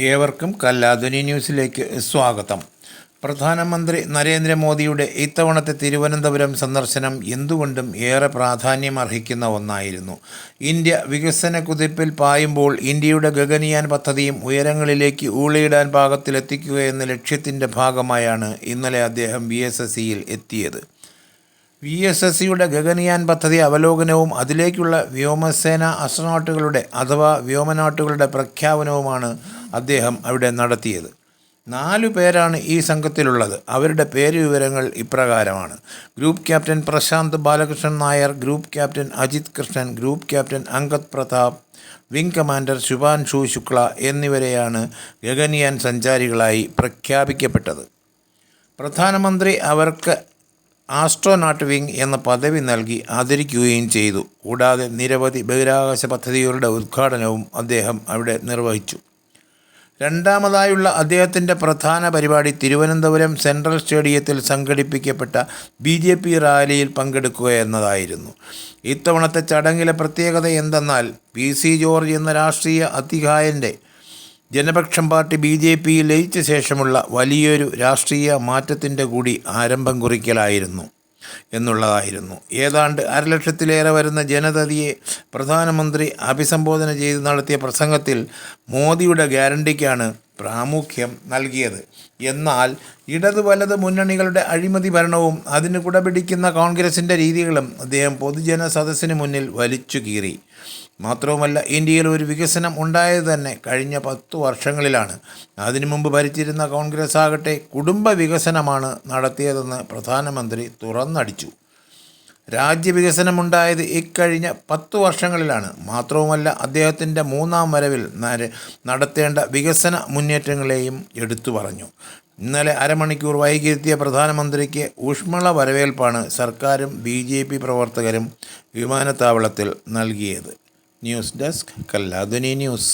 ഏവർക്കും കല്ലാധുനി ന്യൂസിലേക്ക് സ്വാഗതം. പ്രധാനമന്ത്രി നരേന്ദ്രമോദിയുടെ ഇത്തവണത്തെ തിരുവനന്തപുരം സന്ദർശനം എന്തുകൊണ്ടും ഏറെ പ്രാധാന്യമർഹിക്കുന്ന ഒന്നായിരുന്നു. ഇന്ത്യ വികസന കുതിപ്പിൽ പായുമ്പോൾ ഇന്ത്യയുടെ ഗഗൻയാൻ പദ്ധതിയും ഉയരങ്ങളിലേക്ക് ഊളിയിടാൻ പാകത്തിലെത്തിക്കുക എന്ന ലക്ഷ്യത്തിൻ്റെ ഭാഗമായാണ് ഇന്നലെ അദ്ദേഹം VSSCയിൽ എത്തിയത്. VSSCയുടെ ഗഗൻയാൻ പദ്ധതി അവലോകനവും അതിലേക്കുള്ള വ്യോമസേന അസ്ട്രോനോട്ടുകളുടെ അഥവാ വ്യോമനോട്ടുകളുടെ പ്രഖ്യാപനവുമാണ് അദ്ദേഹം അവിടെ നടത്തിയത്. 4 പേരാണ് ഈ സംഘത്തിലുള്ളത്. അവരുടെ പേര് വിവരങ്ങൾ ഇപ്രകാരമാണ്: group captain Prashanth Balakrishnan Nair, group captain Ajith Krishnan, group captain Angad Pratap, wing commander Shubhanshu Shukla എന്നിവരെയാണ് ഗഗൻയാൻ സഞ്ചാരികളായി പ്രഖ്യാപിക്കപ്പെട്ടത്. പ്രധാനമന്ത്രി അവർക്ക് ആസ്ട്രോനോട്ട് വിംഗ് എന്ന പദവി നൽകി ആദരിക്കുകയും ചെയ്തു. കൂടാതെ നിരവധി ബഹിരാകാശ പദ്ധതികളുടെ ഉദ്ഘാടനവും അദ്ദേഹം അവിടെ നിർവഹിച്ചു. രണ്ടാമതായുള്ള അദ്ദേഹത്തിൻ്റെ പ്രധാന പരിപാടി തിരുവനന്തപുരം സെൻട്രൽ സ്റ്റേഡിയത്തിൽ സംഘടിപ്പിക്കപ്പെട്ട BJP റാലിയിൽ പങ്കെടുക്കുക എന്നതായിരുന്നു. ഇത്തവണത്തെ ചടങ്ങിലെ പ്രത്യേകത എന്തെന്നാൽ PC ജോർജ് എന്ന രാഷ്ട്രീയ അതികായൻ്റെ ജനപക്ഷം പാർട്ടി BJPയിൽ ലയിച്ച ശേഷമുള്ള വലിയൊരു രാഷ്ട്രീയ മാറ്റത്തിൻ്റെ കൂടി ആരംഭം കുറിക്കലായിരുന്നു എന്നുള്ളതായിരുന്നു. ഏതാണ്ട് 1,00,000-ലേറെ വരുന്ന ജനതയെ പ്രധാനമന്ത്രി അഭിസംബോധന ചെയ്ത് നടത്തിയ പ്രസംഗത്തിൽ മോദിയുടെ ഗ്യാരണ്ടിക്കാണ് പ്രാമുഖ്യം നൽകിയത്. എന്നാൽ ഇടതു വലത് മുന്നണികളുടെ അഴിമതി ഭരണവും അതിന് കുടപിടിക്കുന്ന കോൺഗ്രസിൻ്റെ രീതികളും അദ്ദേഹം പൊതുജന സദസ്സിന് മുന്നിൽ വലിച്ചു കീറി. മാത്രവുമല്ല, ഇന്ത്യയിൽ ഒരു വികസനം ഉണ്ടായത് തന്നെ കഴിഞ്ഞ 10 വർഷങ്ങളിലാണ്. അതിനു മുമ്പ് ഭരിച്ചിരുന്ന കോൺഗ്രസ് ആകട്ടെ കുടുംബ വികസനമാണ് നടത്തിയതെന്ന് പ്രധാനമന്ത്രി തുറന്നടിച്ചു. രാജ്യവികസനമുണ്ടായത് ഇക്കഴിഞ്ഞ 10 വർഷങ്ങളിലാണ്. മാത്രവുമല്ല, അദ്ദേഹത്തിൻ്റെ 3ാം വരവിൽ നടത്തേണ്ട വികസന മുന്നേറ്റങ്ങളെയും എടുത്തു പറഞ്ഞു. ഇന്നലെ അരമണിക്കൂർ വൈകിയെത്തിയ പ്രധാനമന്ത്രിക്ക് ഊഷ്മള വരവേൽപ്പാണ് സർക്കാരും BJP പ്രവർത്തകരും വിമാനത്താവളത്തിൽ നൽകിയത്. ന്യൂസ് ഡെസ്ക് കല്ലാധുനി ന്യൂസ്.